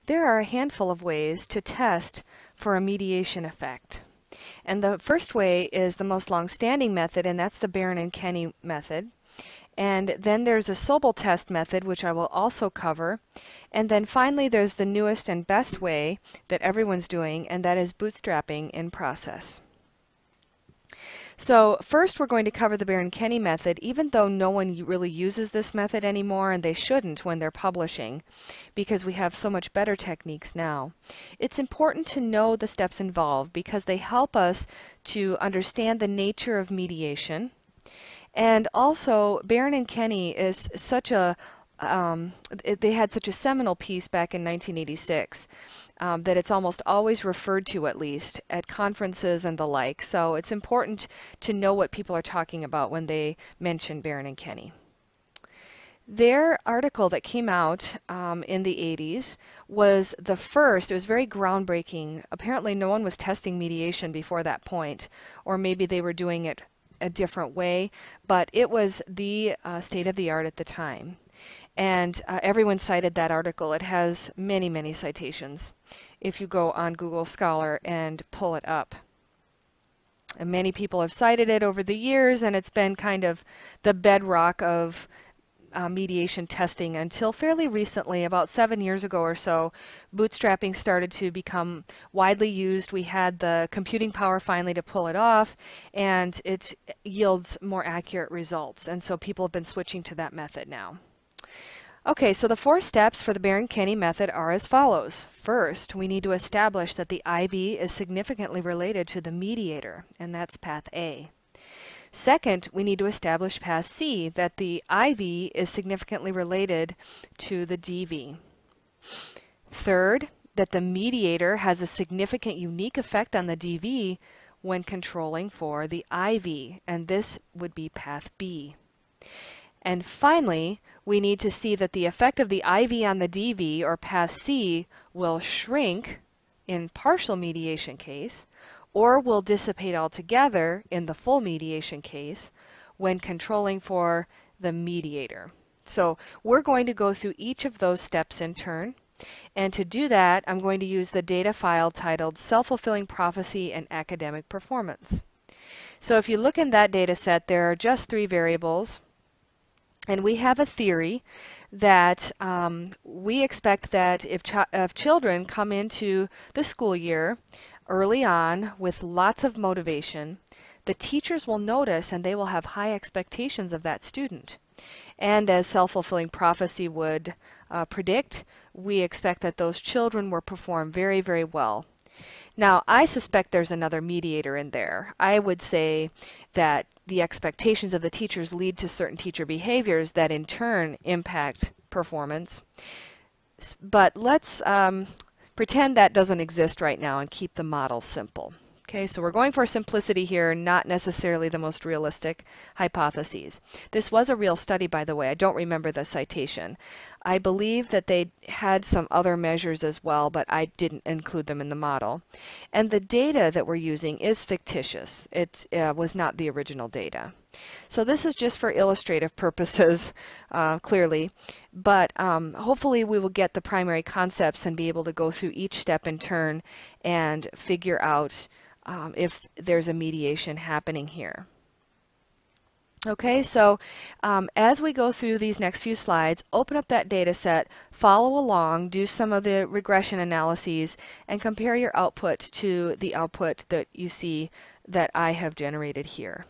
There are a handful of ways to test for a mediation effect. And the first way is the most long-standing method, and that's the Barron and Canny method. And then there's a Sobel test method, which I will also cover. And then finally, there's the newest and best way that everyone's doing, and that is bootstrapping in process. So first we're going to cover the Barron-Canny method, even though no one really uses this method anymore, and they shouldn't when they're publishing, because we have so much better techniques now. It's important to know the steps involved because they help us to understand the nature of mediation. And also, Barron and Canny is such a they had such a seminal piece back in 1986 that it's almost always referred to, at least at conferences and the like. So it's important to know what people are talking about when they mention Barron and Canny. Their article that came out in the 80s was the first. It was very groundbreaking. Apparently no one was testing mediation before that point, or maybe they were doing it a different way, but it was the state of the art at the time. And everyone cited that article. It has many, many citations if you go on Google Scholar and pull it up. And many people have cited it over the years, and it's been kind of the bedrock of mediation testing until fairly recently, about 7 years ago or so. Bootstrapping started to become widely used. We had the computing power finally to pull it off, and it yields more accurate results. And so people have been switching to that method now. Okay, so the 4 steps for the Barron-Canny method are as follows. First, we need to establish that the IV is significantly related to the mediator, and that's path A. Second, we need to establish path C, that the IV is significantly related to the DV. Third, that the mediator has a significant unique effect on the DV when controlling for the IV, and this would be path B. And finally, we need to see that the effect of the IV on the DV, or path C, will shrink in partial mediation case, or will dissipate altogether in the full mediation case when controlling for the mediator. So we're going to go through each of those steps in turn. And to do that, I'm going to use the data file titled Self-Fulfilling Prophecy and Academic Performance. So if you look in that data set, there are just 3 variables. And we have a theory that we expect that if children come into the school year early on with lots of motivation, the teachers will notice and they will have high expectations of that student. And as self-fulfilling prophecy would predict, we expect that those children will perform very, very well. Now, I suspect there's another mediator in there. I would say that the expectations of the teachers lead to certain teacher behaviors that in turn impact performance. But let's pretend that doesn't exist right now and keep the model simple. Okay, so we're going for simplicity here, not necessarily the most realistic hypotheses. This was a real study, by the way. I don't remember the citation. I believe that they had some other measures as well, but I didn't include them in the model. And the data that we're using is fictitious. It was not the original data. So this is just for illustrative purposes, clearly, but hopefully we will get the primary concepts and be able to go through each step in turn and figure out if there's a mediation happening here. Okay, so as we go through these next few slides, open up that data set, follow along, do some of the regression analyses, and compare your output to the output that you see that I have generated here.